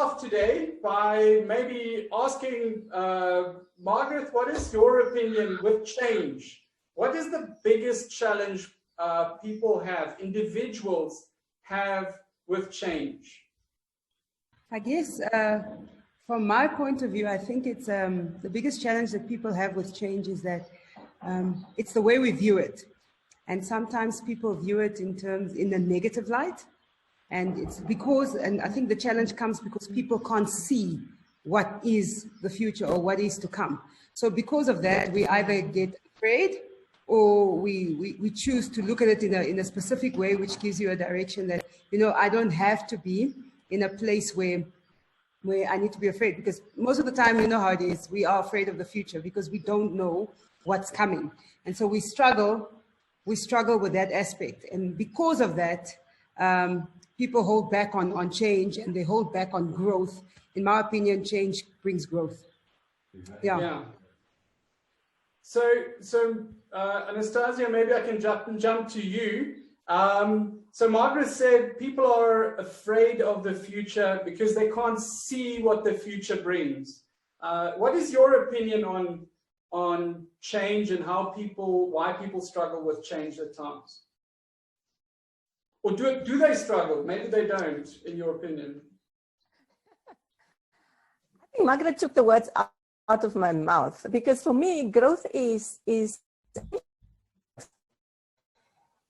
off today by maybe asking Margareth, what is your opinion with change? What is the biggest challenge people have, individuals have with change? I guess from my point of view, I think it's the biggest challenge that people have with change is that it's the way we view it. And sometimes people view it in a negative light. And it's because, and I think the challenge comes because people can't see what is the future or what is to come. So because of that, we either get afraid or we choose to look at it in a specific way, which gives you a direction that, you know, I don't have to be in a place where I need to be afraid, because most of the time, you know how it is, we are afraid of the future because we don't know what's coming. And so we struggle with that aspect. And because of that, people hold back on change and they hold back on growth. In my opinion, change brings growth. Yeah. So Annastasia, maybe I can jump to you. So Margaret said people are afraid of the future because they can't see what the future brings. What is your opinion on change and why people struggle with change at times? Or do they struggle? Maybe they don't, in your opinion. I think Margaret took the words out of my mouth, because for me, growth is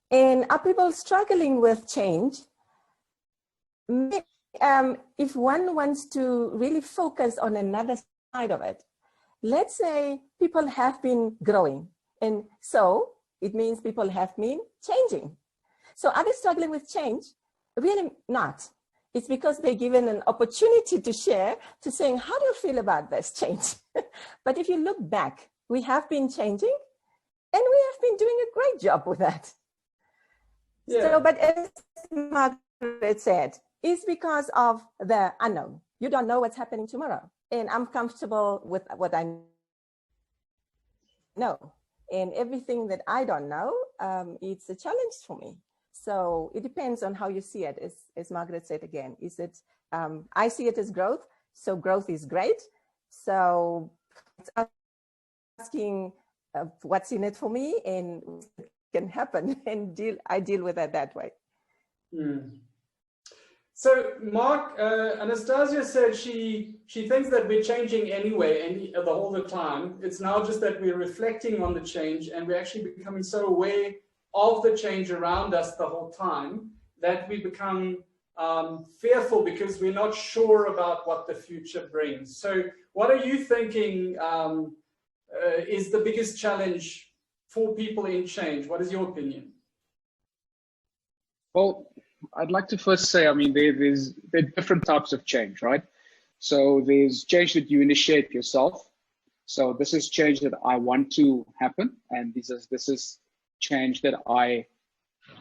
and are people struggling with change? If one wants to really focus on another side of it, let's say people have been growing, and so it means people have been changing. So are they struggling with change? Really not. It's because they're given an opportunity to share, to saying, how do you feel about this change? But if you look back, we have been changing and we have been doing a great job with that. Yeah. So, but as Margaret said, it's because of the unknown. You don't know what's happening tomorrow. And I'm comfortable with what I know. And everything that I don't know, it's a challenge for me. So it depends on how you see it, as Margaret said again. Is it, I see it as growth, so growth is great. So it's asking what's in it for me and what can happen, and I deal with it that way. Mm. So Mark, Annastasia said she thinks that we're changing anyway, all the time. It's now just that we're reflecting on the change and we're actually becoming so aware of the change around us the whole time that we become fearful because we're not sure about what the future brings. So what are you thinking is the biggest challenge for people in change? What is your opinion? Well, I'd like to first say, I mean, there are different types of change, right? So there's change that you initiate yourself. So this is change that I want to happen, and this is change that I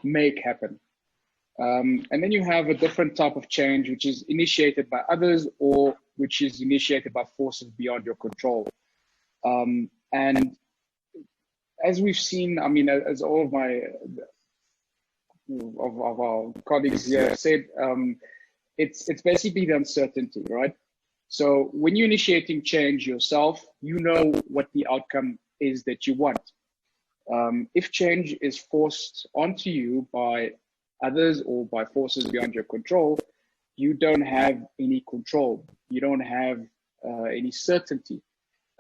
make happen. And then you have a different type of change, which is initiated by others or which is initiated by forces beyond your control. And as we've seen, I mean, as all of our colleagues here said, it's basically the uncertainty, right? So when you're initiating change yourself, you know what the outcome is that you want. If change is forced onto you by others or by forces beyond your control, you don't have any control. You don't have any certainty.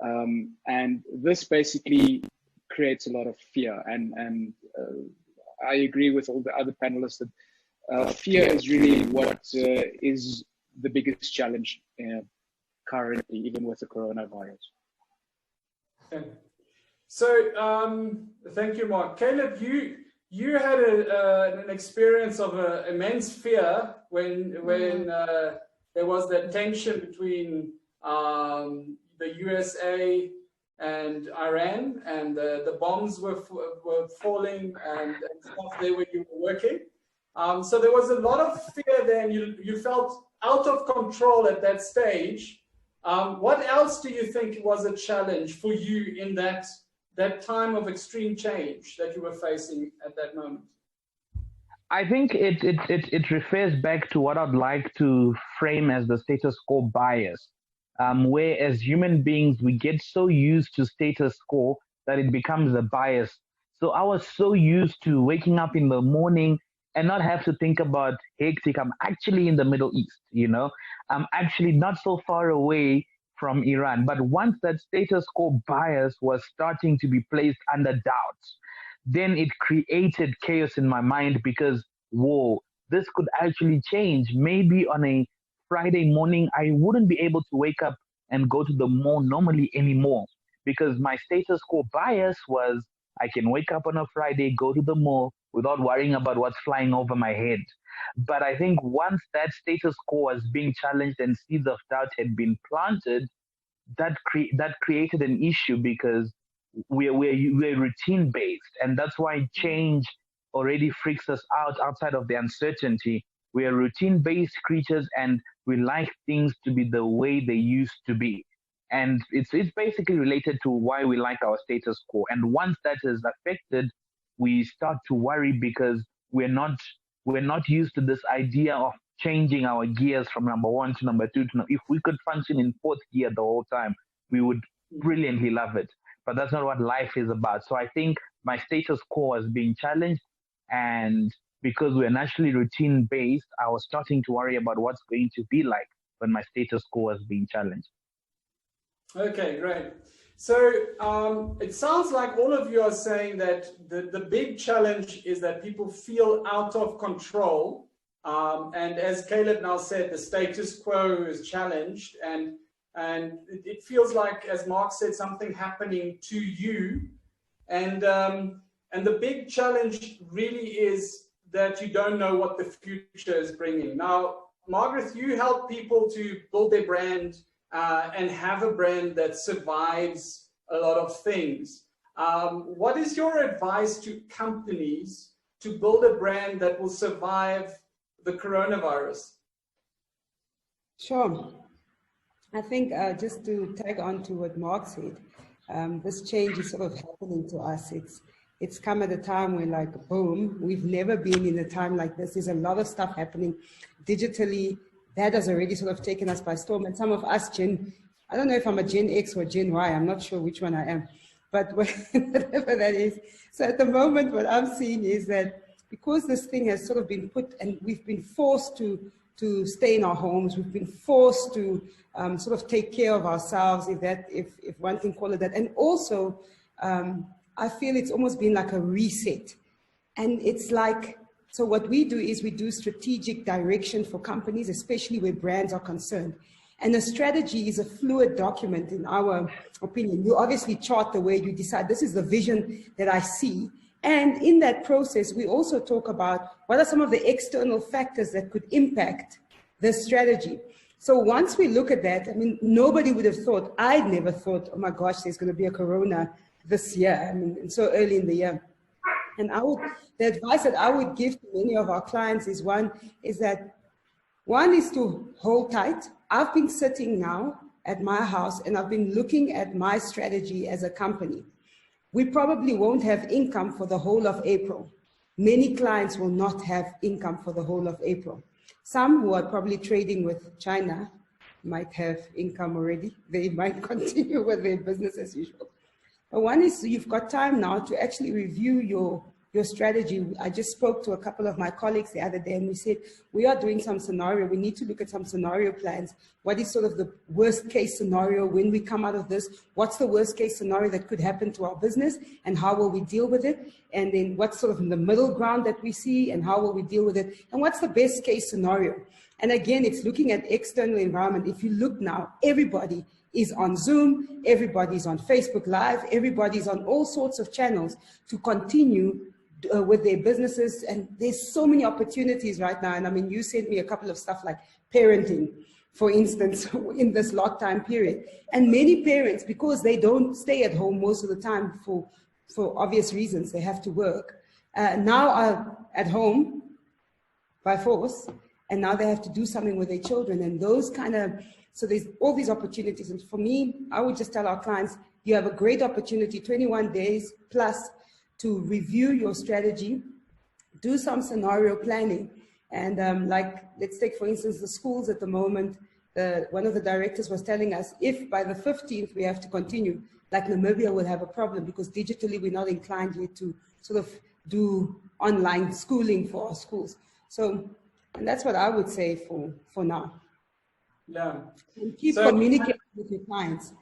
And this basically creates a lot of fear. And I agree with all the other panelists that fear is really what is the biggest challenge currently, even with the coronavirus. Okay. So thank you, Mark. Caleb, you had an experience of immense fear when there was that tension between the USA and Iran, and the bombs were falling and stuff there where you were working. So there was a lot of fear there, and you felt out of control at that stage. What else do you think was a challenge for you in that time of extreme change that you were facing at that moment? I think it refers back to what I'd like to frame as the status quo bias, where as human beings we get so used to status quo that it becomes a bias. So I was so used to waking up in the morning and not have to think about hectic. I'm actually in the Middle East, you know. I'm actually not so far away from Iran. But once that status quo bias was starting to be placed under doubt, then it created chaos in my mind because, whoa, this could actually change. Maybe on a Friday morning, I wouldn't be able to wake up and go to the mall normally anymore because my status quo bias was I can wake up on a Friday, go to the mall without worrying about what's flying over my head. But I think once that status quo was being challenged and seeds of doubt had been planted, that created an issue because we're routine based, and that's why change already freaks us out outside of the uncertainty. We are routine based creatures, and we like things to be the way they used to be. And it's basically related to why we like our status quo. And once that is affected, we start to worry because we're not used to this idea of changing our gears from number one to number two. If we could function in fourth gear the whole time, we would brilliantly love it. But that's not what life is about. So I think my status quo is being challenged, and because we're naturally routine based, I was starting to worry about what's going to be like when my status quo is being challenged. Okay, great. So it sounds like all of you are saying that the big challenge is that people feel out of control. And as Caleb now said, the status quo is challenged, and it feels like, as Mark said, something happening to you. And the big challenge really is that you don't know what the future is bringing. Now, Margareth, you help people to build their brand and have a brand that survives a lot of things. What is your advice to companies to build a brand that will survive the coronavirus? Sure. I think just to tag on to what Mark said, this change is sort of happening to us. It's come at a time where, like, boom, we've never been in a time like this. There's a lot of stuff happening digitally. That has already sort of taken us by storm. And some of us, I don't know if I'm a Gen X or Gen Y, I'm not sure which one I am, but whatever that is. So at the moment, what I'm seeing is that because this thing has sort of been put, and we've been forced to stay in our homes, we've been forced to sort of take care of ourselves, if one can call it that. And also, I feel it's almost been like a reset. And it's like, so what we do is we do strategic direction for companies, especially where brands are concerned. And a strategy is a fluid document, in our opinion. You obviously chart the way you decide, this is the vision that I see. And in that process, we also talk about what are some of the external factors that could impact the strategy. So once we look at that, I mean, nobody would have thought, I'd never thought, oh my gosh, there's going to be a corona this year. I mean, so early in the year. And the advice that I would give to many of our clients is one is to hold tight. I've been sitting now at my house and I've been looking at my strategy as a company. We probably won't have income for the whole of April. Many clients will not have income for the whole of April. Some who are probably trading with China might have income already. They might continue with their business as usual. But one is you've got time now to actually review your strategy. I just spoke to a couple of my colleagues the other day and we said, we are doing some scenario. We need to look at some scenario plans. What is sort of the worst case scenario when we come out of this? What's the worst case scenario that could happen to our business and how will we deal with it? And then what's sort of in the middle ground that we see and how will we deal with it? And what's the best case scenario? And again, it's looking at external environment. If you look now, everybody is on Zoom, everybody's on Facebook Live, everybody's on all sorts of channels to continue with their businesses. And there's so many opportunities right now. And I mean, you sent me a couple of stuff like parenting, for instance, in this lockdown period. And many parents, because they don't stay at home most of the time for obvious reasons, they have to work, now are at home by force, and now they have to do something with their children. And those kind of, so there's all these opportunities. And for me, I would just tell our clients, you have a great opportunity, 21 days plus, to review your strategy, do some scenario planning. And like, let's take, for instance, the schools at the moment. One of the directors was telling us, if by the 15th we have to continue, like Namibia will have a problem because digitally we're not inclined yet to sort of do online schooling for our schools. So, and that's what I would say for now. Yeah. And keep communicating with your clients.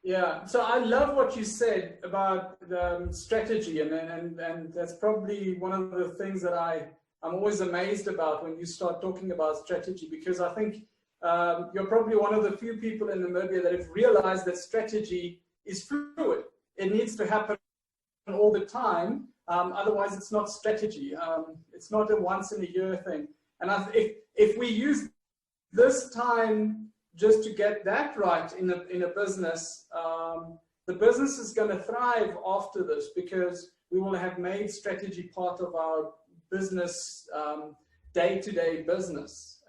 Yeah, so I love what you said about the strategy, and that's probably one of the things that I'm always amazed about when you start talking about strategy, because I think you're probably one of the few people in Namibia that have realized that strategy is fluid. It needs to happen all the time, otherwise it's not strategy. It's not a once in a year thing. And if we use this time just to get that right in a business, the business is going to thrive after this, because we will have made strategy part of our business, day-to-day business,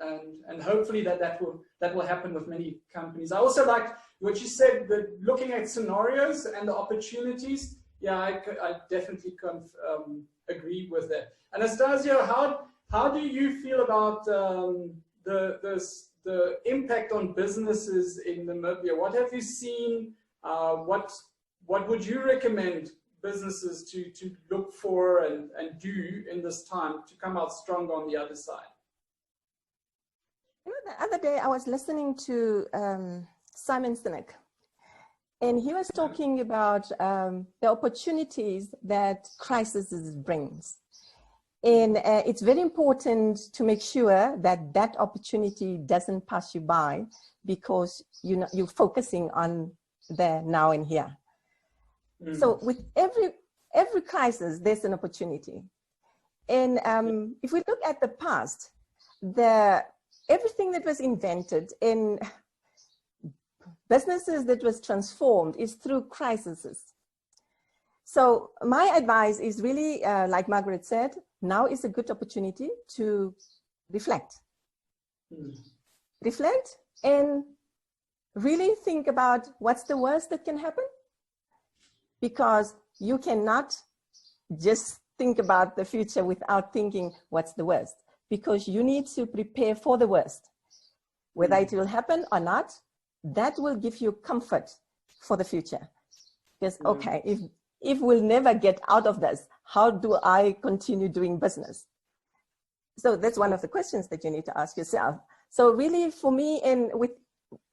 and hopefully that will happen with many companies. I also like what you said, that looking at scenarios and the opportunities. Yeah, I definitely agree with that. Anastasia, how do you feel about the impact on businesses in Namibia? What have you seen? What would you recommend businesses to look for and do in this time to come out strong on the other side? You know, the other day I was listening to Simon Sinek, and he was talking about the opportunities that crisis brings. And it's very important to make sure that that opportunity doesn't pass you by, because you're focusing on the now and here. Mm. So with every crisis, there's an opportunity. And if we look at the past, everything that was invented in businesses that was transformed is through crises. So my advice is really, like Margaret said, now is a good opportunity to reflect. Mm. Reflect and really think about what's the worst that can happen. Because you cannot just think about the future without thinking what's the worst. Because you need to prepare for the worst. Whether it will happen or not, that will give you comfort for the future. Because, okay, if we'll never get out of this, how do I continue doing business? So that's one of the questions that you need to ask yourself. So really, for me, and with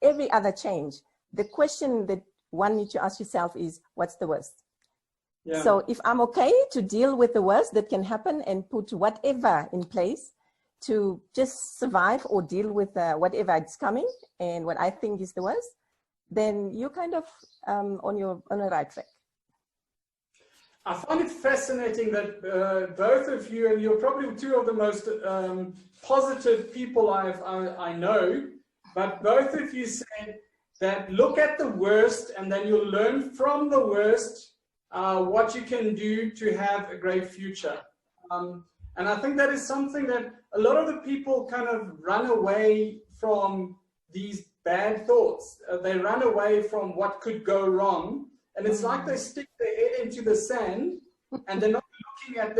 every other change, the question that one needs to ask yourself is, what's the worst? Yeah. So if I'm okay to deal with the worst that can happen and put whatever in place to just survive or deal with whatever is coming and what I think is the worst, then you're kind of on the right track. I find it fascinating that both of you, and you're probably two of the most positive people I know, but both of you said that look at the worst and then you'll learn from the worst what you can do to have a great future. And I think that is something that a lot of the people kind of run away from, these bad thoughts. They run away from what could go wrong. And it's like they stick their head into the sand and they're not looking at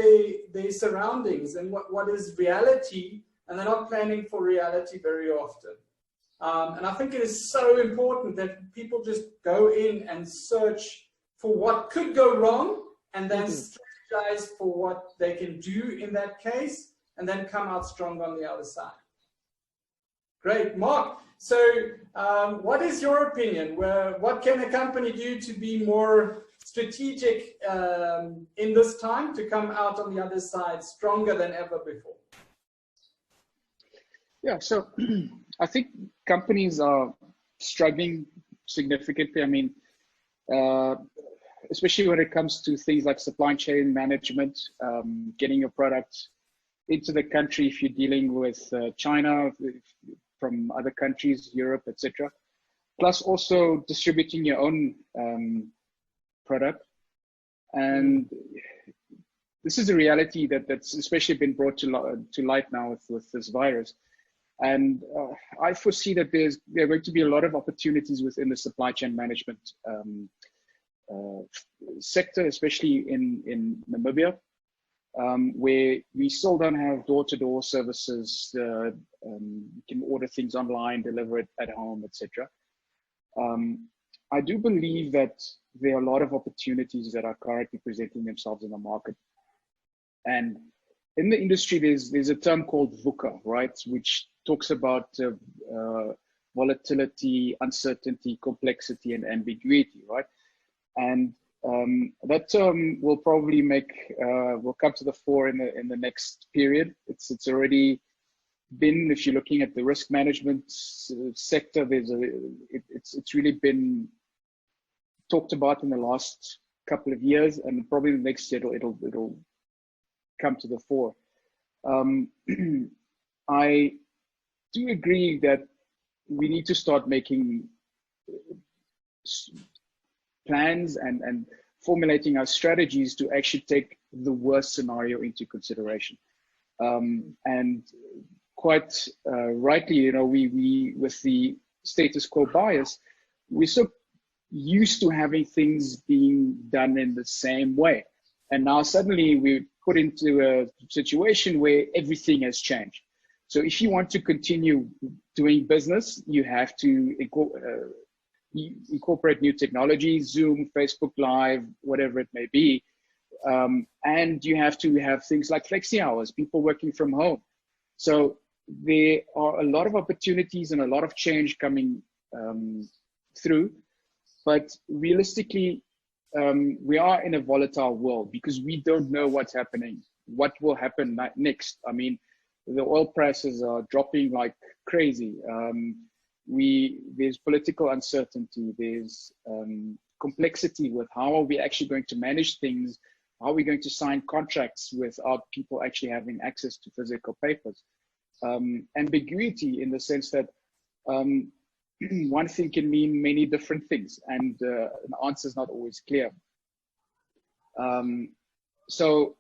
their surroundings and what is reality, and they're not planning for reality very often. And I think it is so important that people just go in and search for what could go wrong and then strategize for what they can do in that case, and then come out strong on the other side. Great. Mark, so what is your opinion? What can a company do to be more strategic in this time to come out on the other side stronger than ever before? Yeah, so I think companies are struggling significantly. I mean, especially when it comes to things like supply chain management, getting your products into the country if you're dealing with China, from other countries, Europe, etc. Plus also distributing your own product. And this is a reality that's especially been brought to light now with this virus. And I foresee that there are going to be a lot of opportunities within the supply chain management sector, especially in Namibia. where we still don't have door-to-door services. You can order things online, deliver it at home, etc. I do believe that there are a lot of opportunities that are currently presenting themselves in the market. And in the industry, there's a term called VUCA, right, which talks about volatility, uncertainty, complexity, and ambiguity, right? And that term will probably will come to the fore in the next period. It's already been, if you're looking at the risk management sector, it's really been talked about in the last couple of years, and probably the next year it'll come to the fore. I do agree that we need to start making plans and formulating our strategies to actually take the worst scenario into consideration. And quite rightly, you know, we with the status quo bias, we're so used to having things being done in the same way. And now suddenly we're put into a situation where everything has changed. So if you want to continue doing business, you have to incorporate new technologies, Zoom, Facebook Live, whatever it may be. And you have to have things like flexi hours, people working from home. So there are a lot of opportunities and a lot of change coming through. But realistically, we are in a volatile world because we don't know what's happening, what will happen next. I mean, the oil prices are dropping like crazy. There's political uncertainty. There's complexity with how are we actually going to manage things? How are we going to sign contracts without people actually having access to physical papers? Ambiguity in the sense that one thing can mean many different things, and the answer is not always clear. So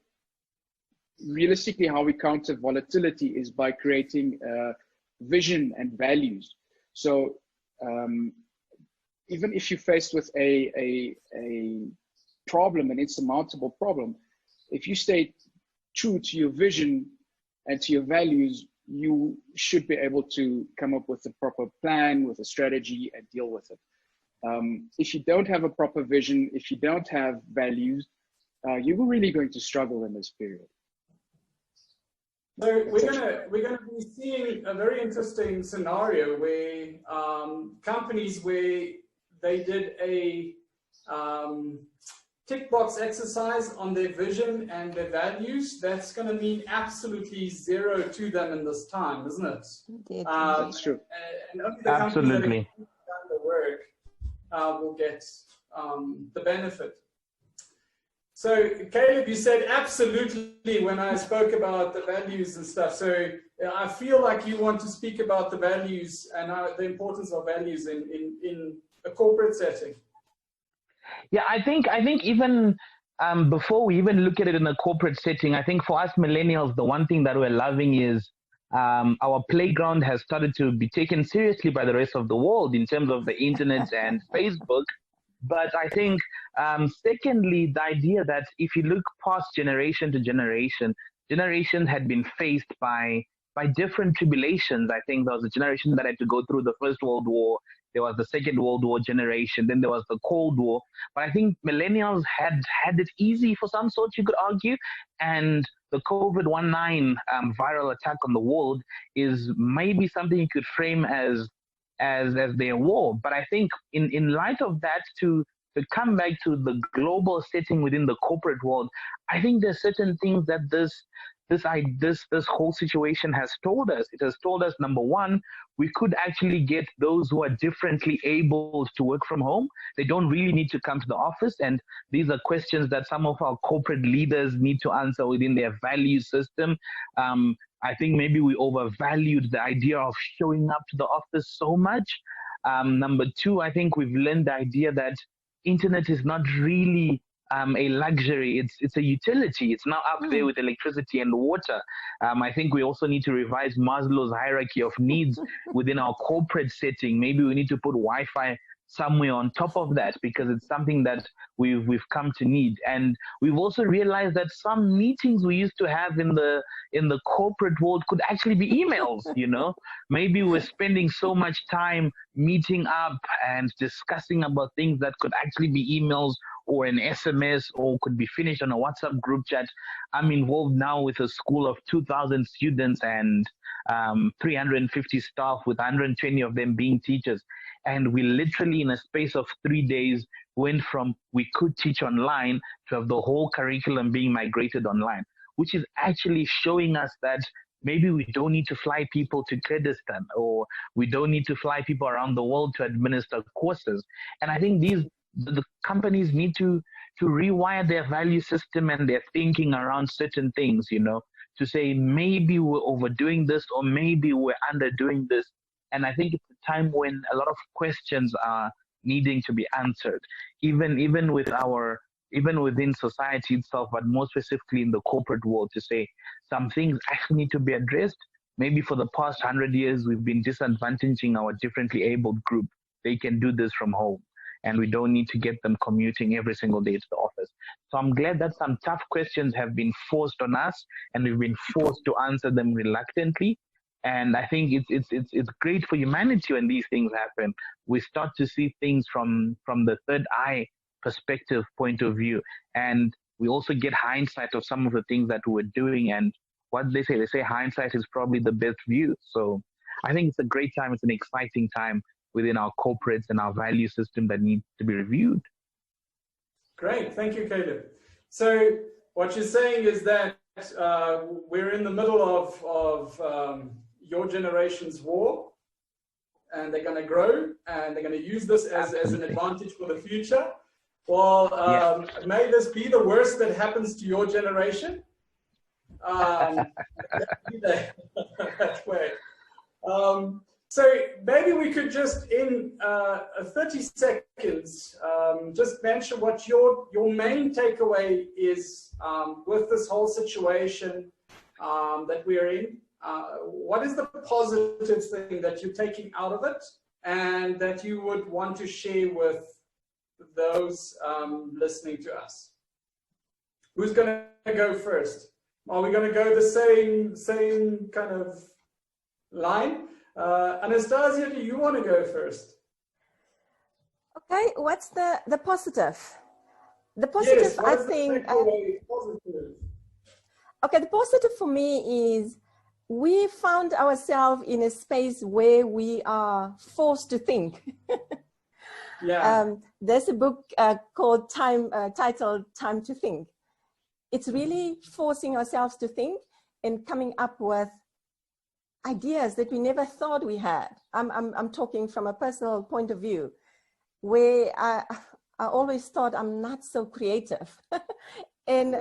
realistically, how we counter volatility is by creating vision and values. So even if you're faced with a problem, an insurmountable problem, if you stay true to your vision and to your values, you should be able to come up with a proper plan, with a strategy, and deal with it. If you don't have a proper vision, if you don't have values, you're really going to struggle in this period. So we're gonna be seeing a very interesting scenario where companies where they did a tick box exercise on their vision and their values, that's going to mean absolutely zero to them in this time, isn't it? That's true. And only the companies that have done the work will get the benefit. So Caleb, you said absolutely when I spoke about the values and stuff. So I feel like you want to speak about the values and the importance of values in a corporate setting. Yeah, I think even before we even look at it in a corporate setting, I think for us millennials, the one thing that we're loving is our playground has started to be taken seriously by the rest of the world in terms of the internet and Facebook. But I think, secondly, the idea that if you look past generation to generation, generations had been faced by different tribulations. I think there was a generation that had to go through the First World War. There was the Second World War generation. Then there was the Cold War. But I think millennials had it easy for some sort, you could argue. And the COVID-19 viral attack on the world is maybe something you could frame as their war. But I think in light of that, to come back to the global setting within the corporate world, I think there's certain things that this whole situation has told us. It has told us, number one, we could actually get those who are differently able to work from home. They don't really need to come to the office. And these are questions that some of our corporate leaders need to answer within their value system. I think maybe we overvalued the idea of showing up to the office so much. Number two, I think we've learned the idea that internet is not really a luxury. It's a utility. It's now up there with electricity and water. I think we also need to revise Maslow's hierarchy of needs within our corporate setting. Maybe we need to put Wi-Fi somewhere on top of that, because it's something that we've come to need. And we've also realized that some meetings we used to have in the corporate world could actually be emails. Maybe we're spending so much time meeting up and discussing about things that could actually be emails or an SMS, or could be finished on a WhatsApp group chat. I'm involved now with a school of 2,000 students and 350 staff, with 120 of them being teachers. And we literally, in a space of 3 days, went from we could teach online to have the whole curriculum being migrated online, which is actually showing us that maybe we don't need to fly people to Kurdistan, or we don't need to fly people around the world to administer courses. And I think the companies need to rewire their value system and their thinking around certain things, to say maybe we're overdoing this, or maybe we're underdoing this. And I think it's a time when a lot of questions are needing to be answered, even within society itself, but more specifically in the corporate world, to say some things actually need to be addressed. Maybe for the past 100 years, we've been disadvantaging our differently abled group. They can do this from home, and we don't need to get them commuting every single day to the office. So I'm glad that some tough questions have been forced on us, and we've been forced to answer them reluctantly. And I think it's great for humanity when these things happen. We start to see things from the third eye perspective point of view, and we also get hindsight of some of the things that we're doing. And what they say hindsight is probably the best view. So I think it's a great time. It's an exciting time within our corporates and our value system that needs to be reviewed. Great, thank you, Caleb. So what you're saying is that we're in the middle of your generation's war, and they're going to grow, and they're going to use this as an advantage for the future. Well, may this be the worst that happens to your generation. That way. So maybe we could just, in 30 seconds, just mention what your main takeaway is with this whole situation that we're in. What is the positive thing that you're taking out of it, and that you would want to share with those listening to us? Who's going to go first? Are we going to go the same kind of line? Annastasia, do you want to go first? Okay, what's the positive? The positive, yes, I think. Positive? Okay, the positive for me is we found ourselves in a space where we are forced to think. Yeah. There's a book called titled Time to Think. It's really forcing ourselves to think and coming up with ideas that we never thought we had. I'm talking from a personal point of view, where I always thought I'm not so creative. And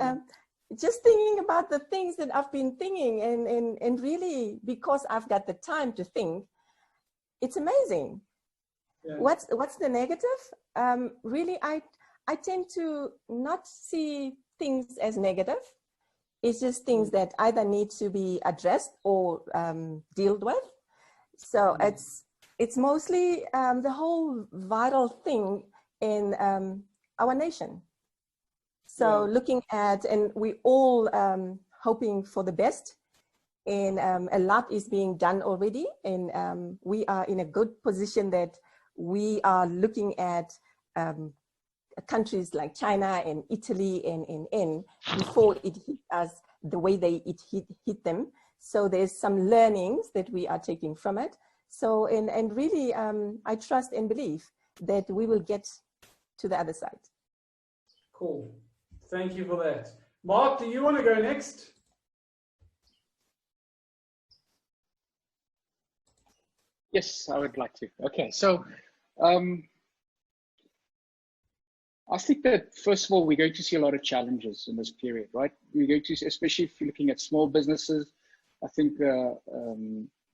just thinking about the things that I've been thinking, and really, because I've got the time to think, it's amazing. Yeah. What's the negative? Really, I tend to not see things as negative. It's just things that either need to be addressed or dealt with. So it's mostly the whole viral thing in our nation. So looking at, and we all hoping for the best, and a lot is being done already, and we are in a good position that we are looking at countries like China and Italy and before it hit us the way it hit them. So there's some learnings that we are taking from it. So and really I trust and believe that we will get to the other side. Cool. Thank you for that. Mark, do you want to go next? Yes, I would like to. Okay, so I think that, first of all, we're going to see a lot of challenges in this period, right? We're going to, especially if you're looking at small businesses. I think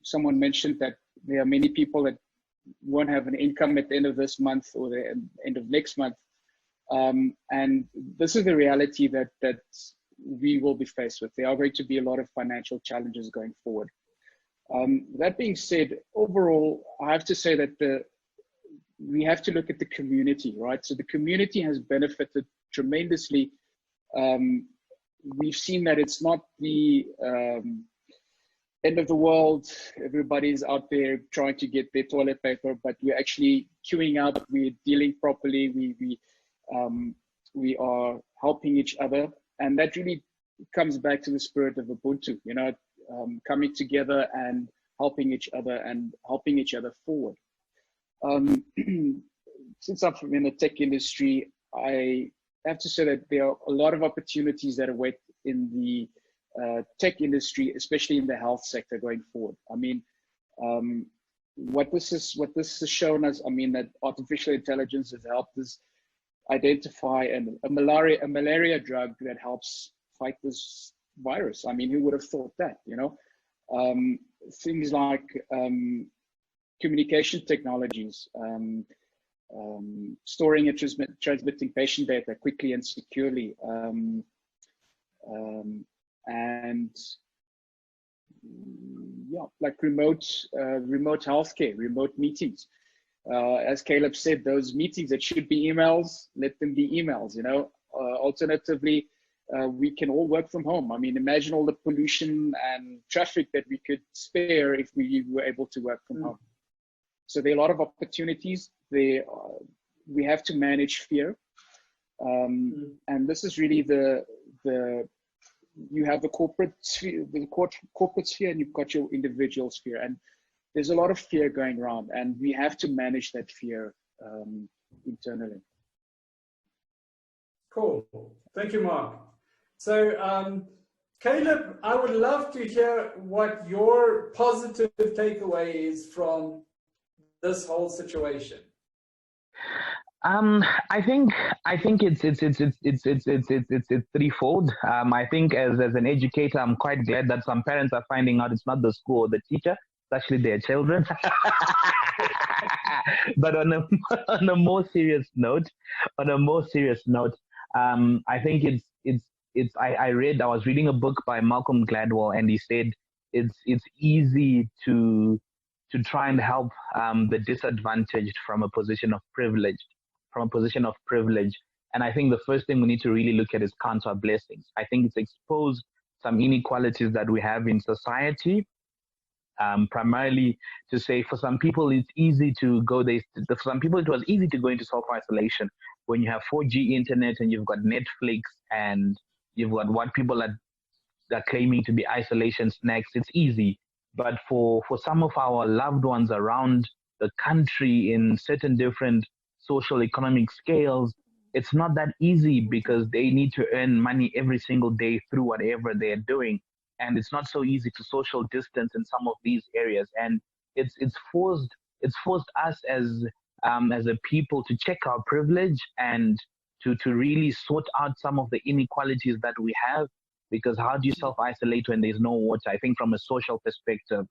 someone mentioned that there are many people that won't have an income at the end of this month or the end of next month. And this is the reality that we will be faced with. There are going to be a lot of financial challenges going forward. That being said, overall, I have to say that we have to look at the community, right? So the community has benefited tremendously. We've seen that it's not the end of the world. Everybody's out there trying to get their toilet paper, but we're actually queuing up. We're dealing properly. We are helping each other, and that really comes back to the spirit of Ubuntu. You know, coming together and helping each other forward. Since I'm in the tech industry, I have to say that there are a lot of opportunities that await in the tech industry, especially in the health sector going forward. I mean, what this has shown us, I mean, that artificial intelligence has helped us identify a malaria drug that helps fight this virus. I mean, who would have thought that, you know? Things like communication technologies, storing and transmitting patient data quickly and securely, and yeah, like remote healthcare, remote meetings. As Caleb said, those meetings that should be emails, let them be emails. You know, alternatively, we can all work from home. I mean, imagine all the pollution and traffic that we could spare if we were able to work from home. So there are a lot of opportunities. We have to manage fear, and this is really you have the corporate sphere, and you've got your individual sphere, and there's a lot of fear going around, and we have to manage that fear internally. Cool. Thank you, Mark. So, Caleb, I would love to hear what your positive takeaway is from this whole situation. I think it's threefold. I think as an educator, I'm quite glad that some parents are finding out it's not the school or the teacher, it's actually their children. But on a more serious note, I think I was reading a book by Malcolm Gladwell, and he said it's easy to try and help the disadvantaged from a position of privilege. And I think the first thing we need to really look at is count our blessings. I think it's exposed some inequalities that we have in society. Primarily to say, for some people, it's easy to go. For some people, it was easy to go into self-isolation when you have 4G internet and you've got Netflix and you've got what people are claiming to be isolation snacks. It's easy. But for some of our loved ones around the country in certain different social economic scales, it's not that easy because they need to earn money every single day through whatever they're doing. And it's not so easy to social distance in some of these areas. And it's forced us as a people to check our privilege and to really sort out some of the inequalities that we have. Because how do you self-isolate when there's no water? I think from a social perspective.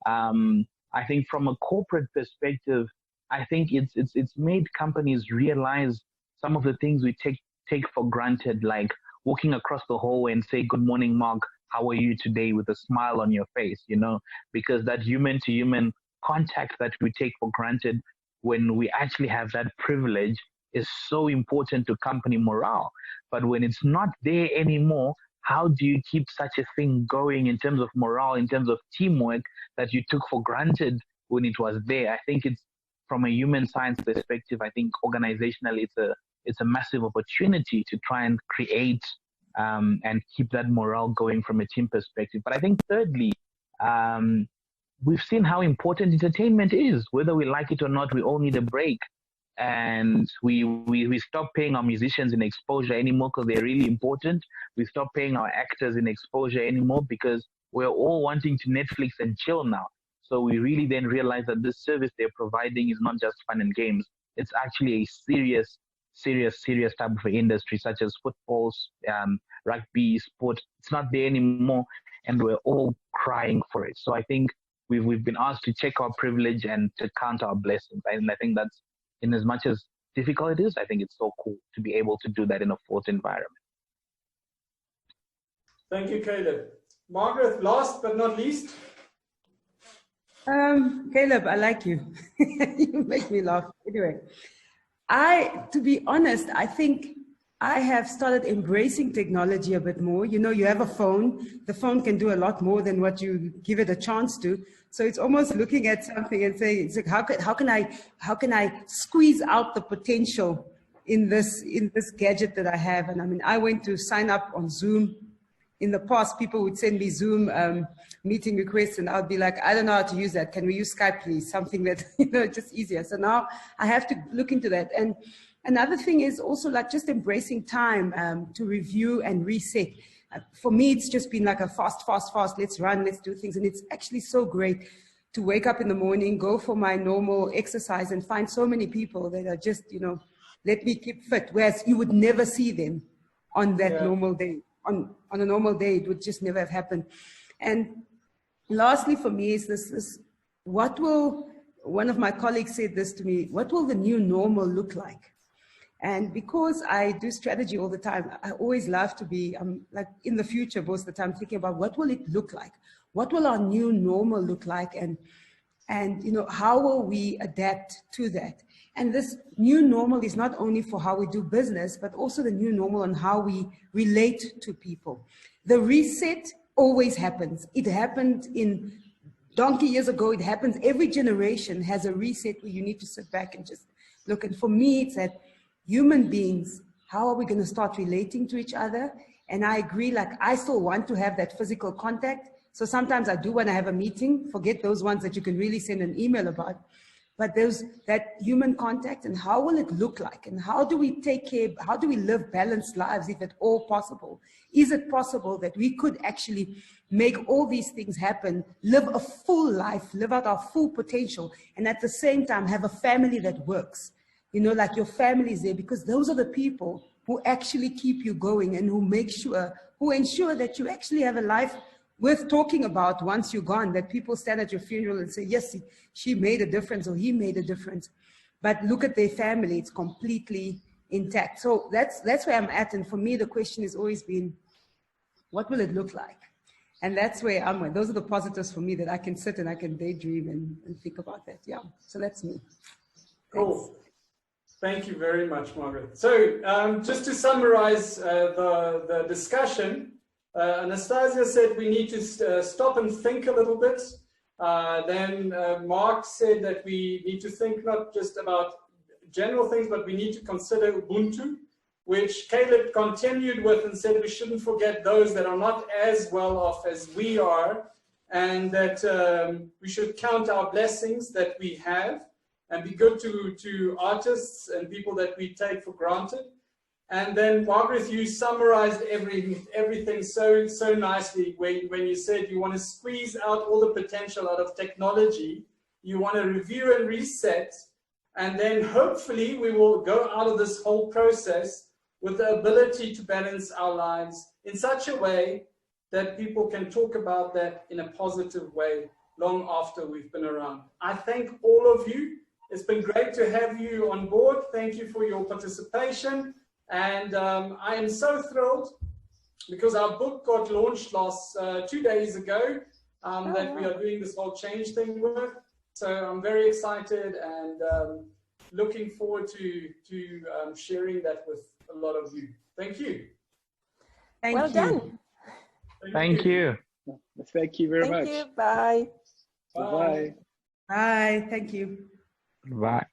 I think from a corporate perspective, I think it's made companies realize some of the things we take for granted, like walking across the hallway and say, "Good morning, Mark. How are you today?" with a smile on your face, you know, because that human-to-human contact that we take for granted when we actually have that privilege is so important to company morale. But when it's not there anymore, how do you keep such a thing going in terms of morale, in terms of teamwork that you took for granted when it was there? I think it's from a human science perspective, I think organizationally it's a massive opportunity to try and create and keep that morale going from a team perspective. But I think thirdly, we've seen how important entertainment is. Whether we like it or not, we all need a break. And we stop paying our musicians in exposure anymore because they're really important. We stop paying our actors in exposure anymore because we're all wanting to Netflix and chill now. So we really then realize that this service they're providing is not just fun and games. It's actually a serious type of industry, such as football, rugby, sport. It's not there anymore, and we're all crying for it. So I think we've been asked to check our privilege and to count our blessings. And I think that's, in as much as difficult it is, I think it's so cool to be able to do that in a forced environment. Thank you, Caleb. Margareth, last but not least. Caleb, I like you. You make me laugh. Anyway, to be honest, I think I have started embracing technology a bit more. You know, you have a phone. The phone can do a lot more than what you give it a chance to. So it's almost looking at something and saying, it's like, how can I squeeze out the potential in this gadget that I have? And I mean, I went to sign up on Zoom. In the past, people would send me Zoom meeting requests, and I'd be like, I don't know how to use that. Can we use Skype, please? Something that, you know, just easier. So now I have to look into that. And another thing is also like just embracing time to review and reset. For me, it's just been like a fast, let's run, let's do things. And it's actually so great to wake up in the morning, go for my normal exercise and find so many people that are just, you know, let me keep fit. Whereas you would never see them on that normal day. On a normal day, it would just never have happened. And lastly, for me, is this one of my colleagues said this to me, what will the new normal look like? And because I do strategy all the time, I always love to be like in the future, most of the time thinking about what will it look like? What will our new normal look like? And you know, how will we adapt to that? And this new normal is not only for how we do business, but also the new normal on how we relate to people. The reset always happens. It happened in donkey years ago. It happens. Every generation has a reset where you need to sit back and just look. And for me, it's that human beings, how are we going to start relating to each other? And I agree, like I still want to have that physical contact. So sometimes I do when I have a meeting, forget those ones that you can really send an email about. But there's that human contact, and how will it look like? And how do we take care, how do we live balanced lives if at all possible? Is it possible that we could actually make all these things happen, live a full life, live out our full potential, and at the same time have a family that works? You know, like your family is there, because those are the people who actually keep you going and who ensure that you actually have a life worth talking about once you're gone, that people stand at your funeral and say, yes, she made a difference or he made a difference. But look at their family, it's completely intact. So that's where I'm at. And for me, the question has always been, what will it look like? And that's where I'm at. Those are the positives for me, that I can sit and I can daydream and think about that. Yeah, so that's me. Cool. Thank you very much, Margaret. So just to summarize the discussion, Anastasia said we need to stop and think a little bit. Then Mark said that we need to think not just about general things, but we need to consider Ubuntu, which Caleb continued with and said we shouldn't forget those that are not as well off as we are, and that we should count our blessings that we have and be good to artists and people that we take for granted. And then, Margaret, you summarized everything so nicely when you said you want to squeeze out all the potential out of technology, you want to review and reset, and then hopefully we will go out of this whole process with the ability to balance our lives in such a way that people can talk about that in a positive way long after we've been around. I thank all of you. It's been great to have you on board. Thank you for your participation. And I am so thrilled because our book got launched 2 days ago that we are doing this whole change thing with. So I'm very excited and looking forward to sharing that with a lot of you. Thank you. Well done. Thank you. Thank you very much. Thank you. Bye. Bye. Bye. Thank you. Bye.